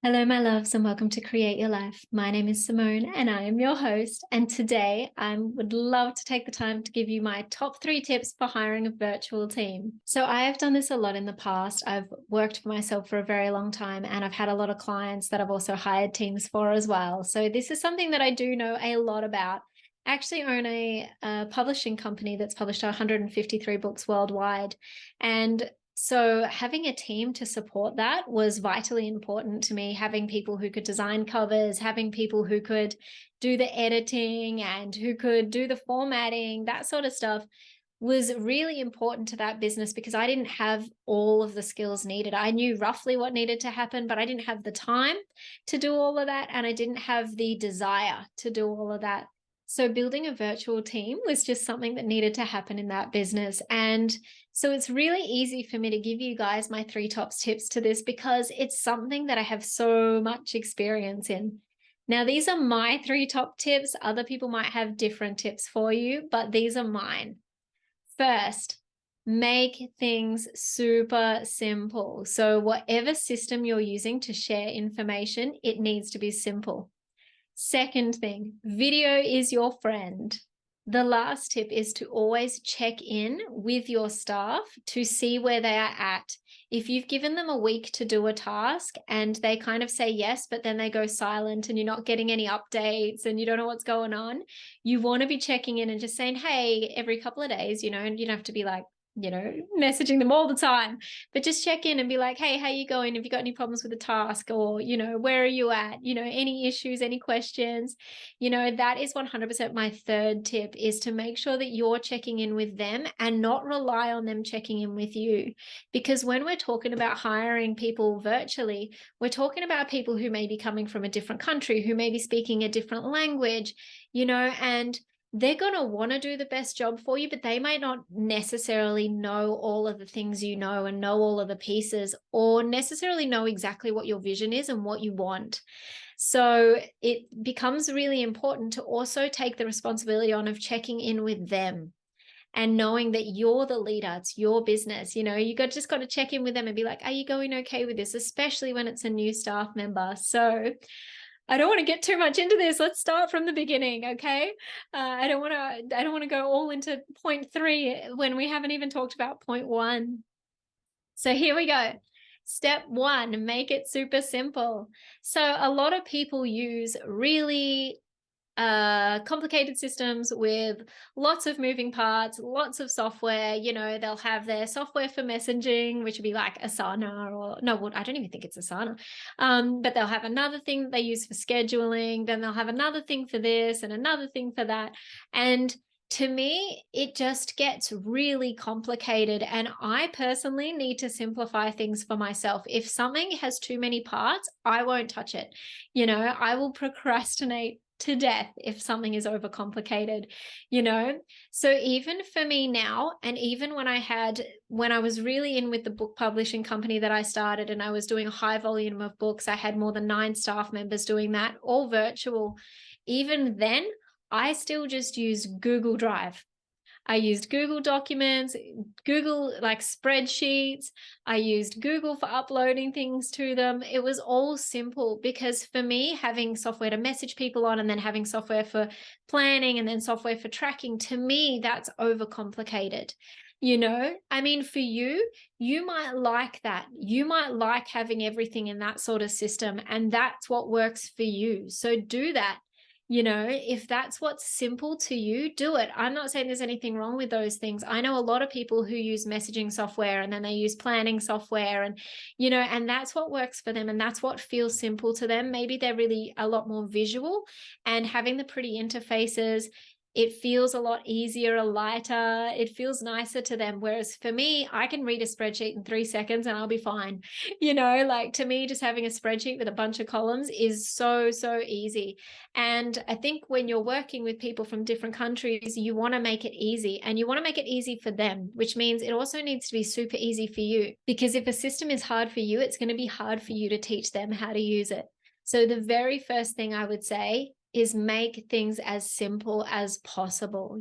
Hello, my loves, and welcome to Create Your Life. My name is Simone, and I am your host. And today I would love to take the time to give you my top 3 tips for hiring a virtual team. So I have done this a lot in the past. I've worked for myself for a very long time, and I've had a lot of clients that I've also hired teams for as well. So this is something that I do know a lot about. I actually own a publishing company that's published 153 books worldwide. And so having a team to support that was vitally important to me, having people who could design covers, having people who could do the editing and who could do the formatting, that sort of stuff was really important to that business because I didn't have all of the skills needed. I knew roughly what needed to happen, but I didn't have the time to do all of that, and I didn't have the desire to do all of that. So building a virtual team was just something that needed to happen in that business. And so it's really easy for me to give you guys my 3 top tips to this because it's something that I have so much experience in. Now, these are my 3 top tips. Other people might have different tips for you, but these are mine. First, make things super simple. So whatever system you're using to share information, it needs to be simple. Second thing, video is your friend. The last tip is to always check in with your staff to see where they are at. If you've given them a week to do a task and they kind of say yes, but then they go silent and you're not getting any updates and you don't know what's going on, you want to be checking in and just saying, hey, every couple of days, and you don't have to be like, messaging them all the time, but just check in and be like, hey, how you going? Have you got any problems with the task? Or, where are you at? Any issues, any questions? That is 100% my third tip, is to make sure that you're checking in with them and not rely on them checking in with you. Because when we're talking about hiring people virtually, we're talking about people who may be coming from a different country, who may be speaking a different language, and they're going to want to do the best job for you, but they might not necessarily know all of the things and know all of the pieces, or necessarily know exactly what your vision is and what you want. So it becomes really important to also take the responsibility on of checking in with them and knowing that you're the leader, it's your business. Just got to check in with them and be like, are you going okay with this? Especially when it's a new staff member. So I don't want to get too much into this. Let's start from the beginning, okay? I don't want to go all into point 3 when we haven't even talked about point 1. So here we go. Step 1, make it super simple. So a lot of people use really complicated systems with lots of moving parts, lots of software. They'll have their software for messaging, which would be like Asana, or no, well, I don't even think it's Asana. But they'll have another thing that they use for scheduling. Then they'll have another thing for this and another thing for that. And to me, it just gets really complicated. And I personally need to simplify things for myself. If something has too many parts, I won't touch it. I will procrastinate to death if something is overcomplicated. So even for me now, and even when I was really in with the book publishing company that I started, and I was doing a high volume of books, I had more than 9 staff members doing that, all virtual. Even then, I still just use Google Drive. I used Google Documents, Google like spreadsheets. I used Google for uploading things to them. It was all simple because for me, having software to message people on and then having software for planning and then software for tracking, to me, that's overcomplicated. For you might like that. You might like having everything in that sort of system, and that's what works for you. So do that. If that's what's simple to you, do it. I'm not saying there's anything wrong with those things. I know a lot of people who use messaging software and then they use planning software, and that's what works for them and that's what feels simple to them. Maybe they're really a lot more visual, and having the pretty interfaces, it feels a lot easier, lighter, it feels nicer to them. Whereas for me, I can read a spreadsheet in 3 seconds and I'll be fine. To me, just having a spreadsheet with a bunch of columns is so, so easy. And I think when you're working with people from different countries, you want to make it easy, and you want to make it easy for them, which means it also needs to be super easy for you. Because if a system is hard for you, it's going to be hard for you to teach them how to use it. So the very first thing I would say is make things as simple as possible,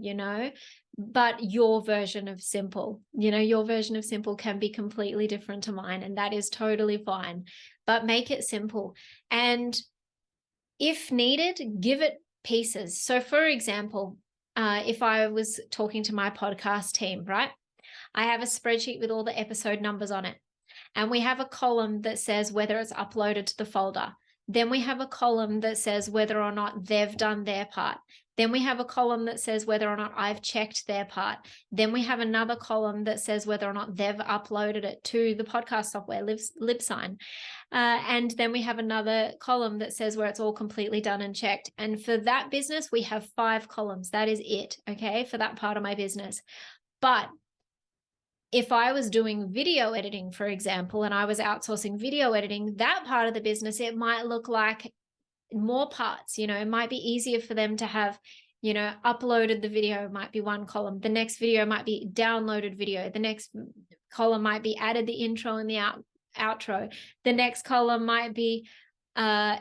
but your version of simple, your version of simple can be completely different to mine, and that is totally fine. but make it simple. And if needed, give it pieces. So for example, if I was talking to my podcast team, right? I have a spreadsheet with all the episode numbers on it. And we have a column that says whether it's uploaded to the folder. Then we have a column that says whether or not they've done their part. Then we have a column that says whether or not I've checked their part. Then we have another column that says whether or not they've uploaded it to the podcast software, Libsyn. And then we have another column that says where it's all completely done and checked. And for that business, we have 5 columns. That is it, okay, for that part of my business. But if I was doing video editing, for example, and I was outsourcing video editing, that part of the business, it might look like more parts. It might be easier for them to have, uploaded the video might be one column. The next video might be downloaded video. The next column might be added the intro and the outro. The next column might be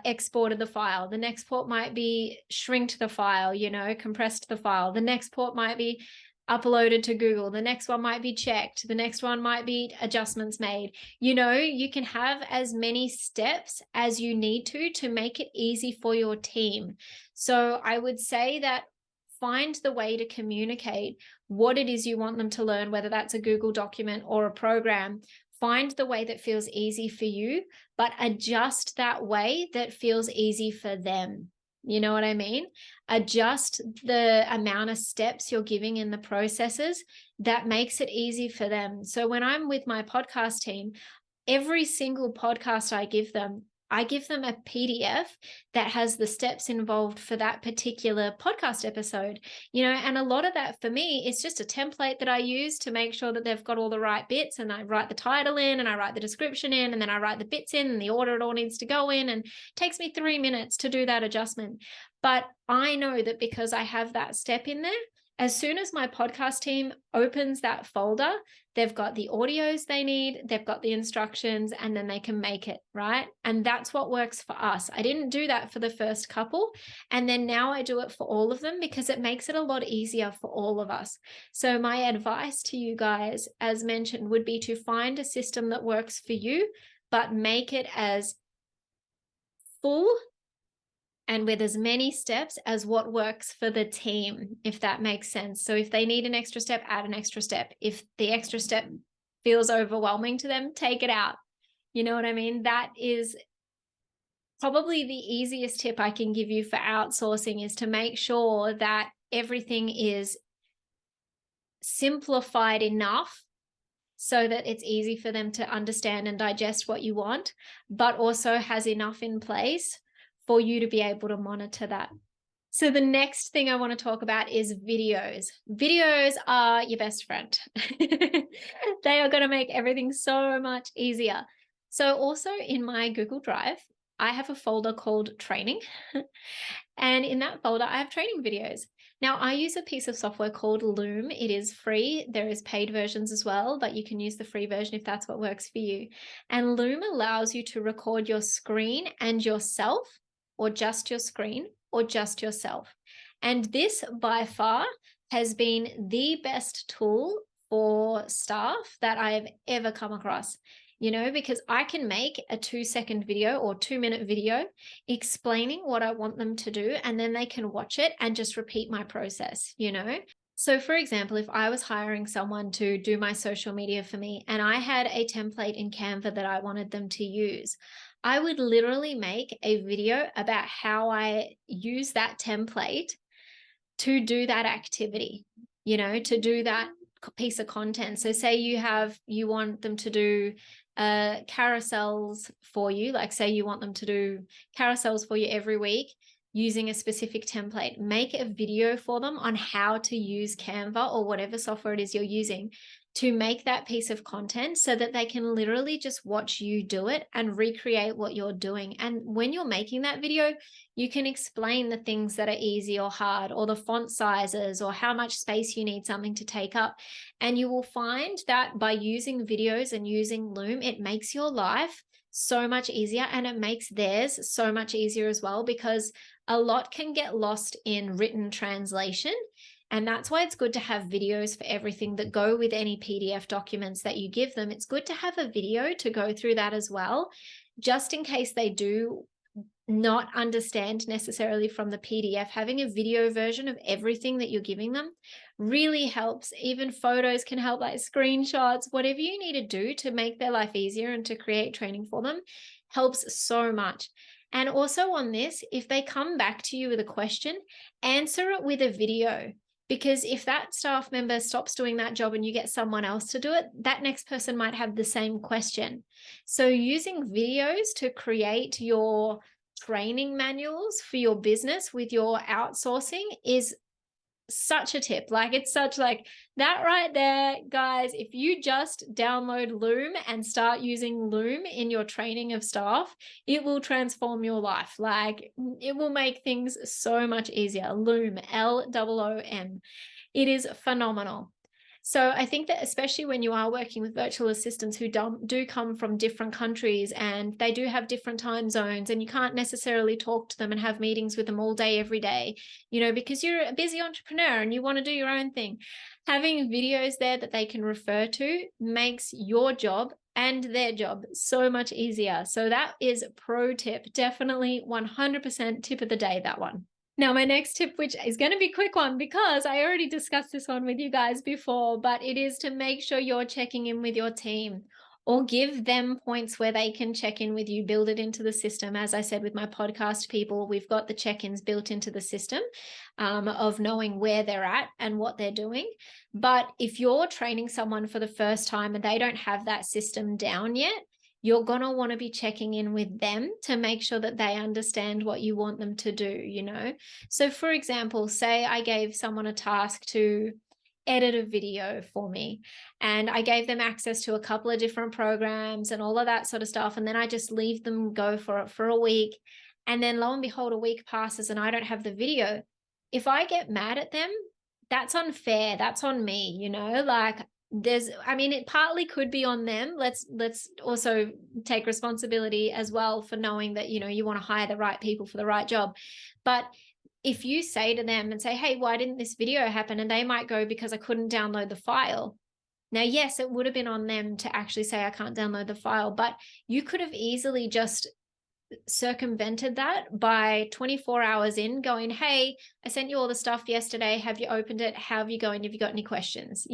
exported the file. The next port might be shrinked the file, compressed the file. The next port might be uploaded to Google. The next one might be checked. The next one might be adjustments made. You can have as many steps as you need to make it easy for your team. So I would say that find the way to communicate what it is you want them to learn, whether that's a Google document or a program. Find the way that feels easy for you, but adjust that way that feels easy for them. You know what I mean? Adjust the amount of steps you're giving in the processes that makes it easy for them. So when I'm with my podcast team, every single podcast I give them a PDF that has the steps involved for that particular podcast episode, and a lot of that for me is just a template that I use to make sure that they've got all the right bits, and I write the title in and I write the description in and then I write the bits in and the order it all needs to go in, and it takes me 3 minutes to do that adjustment. But I know that because I have that step in there, as soon as my podcast team opens that folder, they've got the audios they need, they've got the instructions, and then they can make it, right? And that's what works for us. I didn't do that for the first couple, and then now I do it for all of them because it makes it a lot easier for all of us. So my advice to you guys, as mentioned, would be to find a system that works for you, but make it as full and with as many steps as what works for the team, if that makes sense. So if they need an extra step, add an extra step. If the extra step feels overwhelming to them, take it out. You know what I mean? That is probably the easiest tip I can give you for outsourcing, is to make sure that everything is simplified enough so that it's easy for them to understand and digest what you want, but also has enough in place for you to be able to monitor that. So the next thing I want to talk about is videos. Videos are your best friend. They are going to make everything so much easier. So also in my Google Drive, I have a folder called training. And in that folder, I have training videos. Now, I use a piece of software called Loom. It is free. There is paid versions as well, but you can use the free version if that's what works for you. And Loom allows you to record your screen and yourself, or just your screen, or just yourself. And this by far has been the best tool for staff that I have ever come across, because I can make a 2-second video or 2-minute video explaining what I want them to do, and then they can watch it and just repeat my process, So for example, if I was hiring someone to do my social media for me and I had a template in Canva that I wanted them to use, I would literally make a video about how I use that template to do that activity, to do that piece of content. So say you want them to do carousels for you, like say you want them to do carousels for you every week using a specific template. Make a video for them on how to use Canva or whatever software it is you're using to make that piece of content so that they can literally just watch you do it and recreate what you're doing. And when you're making that video, you can explain the things that are easy or hard, or the font sizes, or how much space you need something to take up. And you will find that by using videos and using Loom, it makes your life so much easier, and it makes theirs so much easier as well, because a lot can get lost in written translation. And that's why it's good to have videos for everything that go with any PDF documents that you give them. It's good to have a video to go through that as well, just in case they do not understand necessarily from the PDF, having a video version of everything that you're giving them really helps. Even photos can help, like screenshots, whatever you need to do to make their life easier and to create training for them helps so much. And also on this, if they come back to you with a question, answer it with a video. Because if that staff member stops doing that job and you get someone else to do it, that next person might have the same question. So using videos to create your training manuals for your business with your outsourcing is such a tip. Like, it's such, like, that right there, guys. If you just download Loom and start using Loom in your training of staff, it will transform your life. Like, it will make things so much easier. Loom, Loom. It is phenomenal. So I think that especially when you are working with virtual assistants who do come from different countries and they do have different time zones, and you can't necessarily talk to them and have meetings with them all day, every day, because you're a busy entrepreneur and you want to do your own thing, having videos there that they can refer to makes your job and their job so much easier. So that is pro tip, definitely 100% tip of the day, that one. Now, my next tip, which is going to be a quick one because I already discussed this one with you guys before, but it is to make sure you're checking in with your team, or give them points where they can check in with you, build it into the system. As I said with my podcast people, we've got the check-ins built into the system of knowing where they're at and what they're doing. But if you're training someone for the first time and they don't have that system down yet, you're going to want to be checking in with them to make sure that they understand what you want them to do. So for example, say I gave someone a task to edit a video for me, and I gave them access to a couple of different programs and all of that sort of stuff. And then I just leave them go for it for a week. And then lo and behold, a week passes and I don't have the video. If I get mad at them, that's unfair. That's on me, like, it partly could be on them. Let's also take responsibility as well for knowing that, you want to hire the right people for the right job. But if you say to them and say, hey, why didn't this video happen? And they might go, because I couldn't download the file. Now, yes, it would have been on them to actually say, I can't download the file, but you could have easily just circumvented that by 24 hours in going, hey, I sent you all the stuff yesterday. Have you opened it? How have you going? Have you got any questions?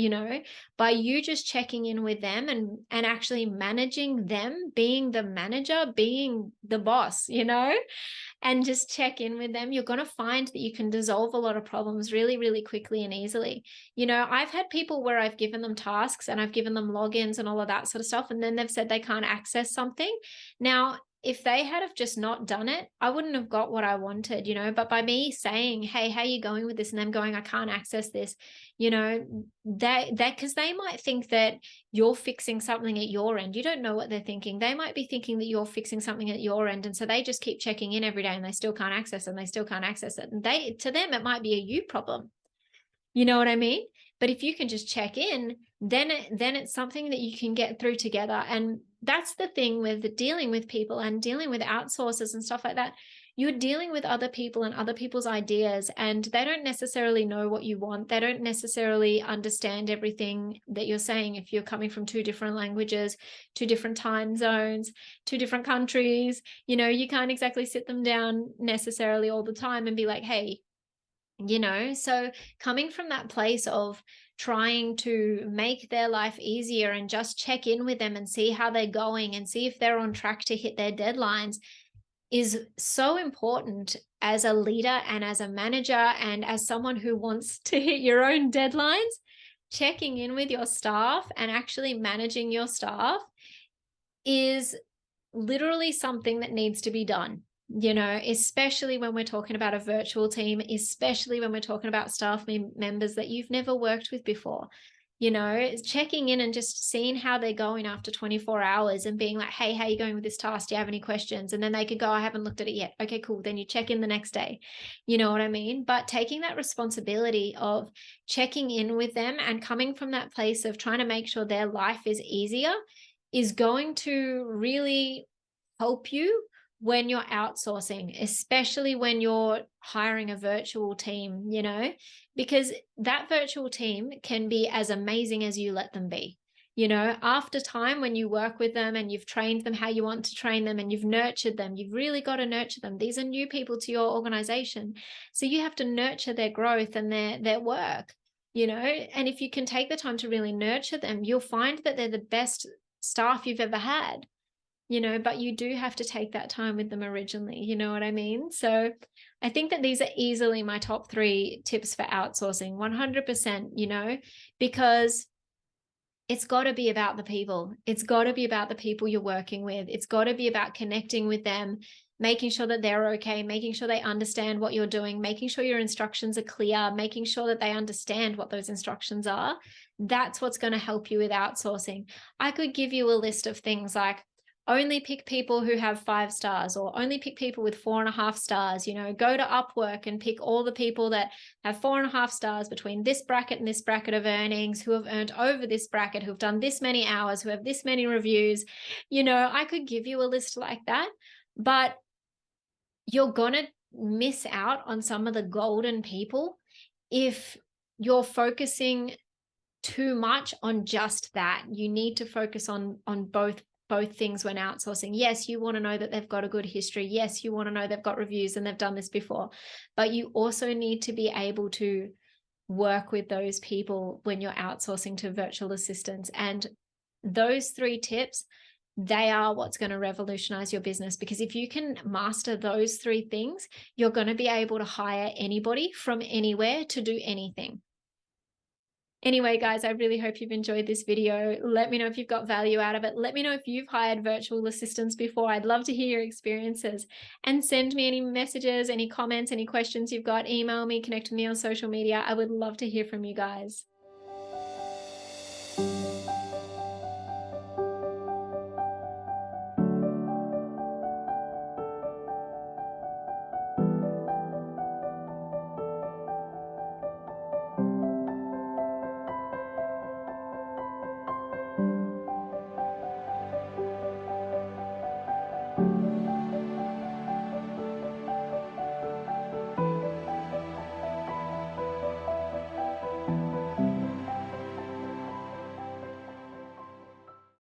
By you just checking in with them and actually managing them, being the manager, being the boss, and just check in with them, you're going to find that you can dissolve a lot of problems really, really quickly and easily. I've had people where I've given them tasks and I've given them logins and all of that sort of stuff, and then they've said they can't access something. Now, if they had have just not done it, I wouldn't have got what I wanted, but by me saying, hey, how are you going with this? And them going, I can't access this, because they might think that you're fixing something at your end. You don't know what they're thinking. They might be thinking that you're fixing something at your end. And so they just keep checking in every day and they still can't access it and they still can't access it. And to them, it might be a you problem. You know what I mean? But if you can just check in, then it's something that you can get through together. And that's the thing with dealing with people and dealing with outsourcers and stuff like that. You're dealing with other people and other people's ideas, and they don't necessarily know what you want. They don't necessarily understand everything that you're saying. If you're coming from two different languages, two different time zones, two different countries, you can't exactly sit them down necessarily all the time and be like, hey, so coming from that place of trying to make their life easier and just check in with them and see how they're going and see if they're on track to hit their deadlines is so important as a leader and as a manager and as someone who wants to hit your own deadlines. Checking in with your staff and actually managing your staff is literally something that needs to be done. Especially when we're talking about a virtual team, especially when we're talking about staff members that you've never worked with before, checking in and just seeing how they're going after 24 hours and being like, hey, how are you going with this task? Do you have any questions? And then they could go, I haven't looked at it yet. Okay, cool. Then you check in the next day. You know what I mean? But taking that responsibility of checking in with them and coming from that place of trying to make sure their life is easier is going to really help you when you're outsourcing, especially when you're hiring a virtual team, because that virtual team can be as amazing as you let them be. You know, after time, when you work with them and you've trained them how you want to train them and you've nurtured them, you've really got to nurture them. These are new people to your organization. So you have to nurture their growth and their work, you know, and if you can take the time to really nurture them, you'll find that they're the best staff you've ever had, you know, but you do have to take that time with them originally. You know what I mean? So I think that these are easily my top 3 tips for outsourcing, 100%, you know, because it's got to be about the people. It's got to be about the people you're working with. It's got to be about connecting with them, making sure that they're okay, making sure they understand what you're doing, making sure your instructions are clear, making sure that they understand what those instructions are. That's what's going to help you with outsourcing. I could give you a list of things like only pick people who have 5 stars, or only pick people with 4.5 stars. You know, go to Upwork and pick all the people that have 4.5 stars between this bracket and this bracket of earnings, who have earned over this bracket, who've done this many hours, who have this many reviews. You know, I could give you a list like that, but you're gonna miss out on some of the golden people if you're focusing too much on just that. You need to focus on both things when outsourcing. Yes, you want to know that they've got a good history. Yes, you want to know they've got reviews and they've done this before, but you also need to be able to work with those people when you're outsourcing to virtual assistants. And those 3 tips, they are what's going to revolutionize your business, because if you can master those 3 things, you're going to be able to hire anybody from anywhere to do anything. Anyway, guys, I really hope you've enjoyed this video. Let me know if you've got value out of it. Let me know if you've hired virtual assistants before. I'd love to hear your experiences, and send me any messages, any comments, any questions you've got. Email me, connect with me on social media. I would love to hear from you guys.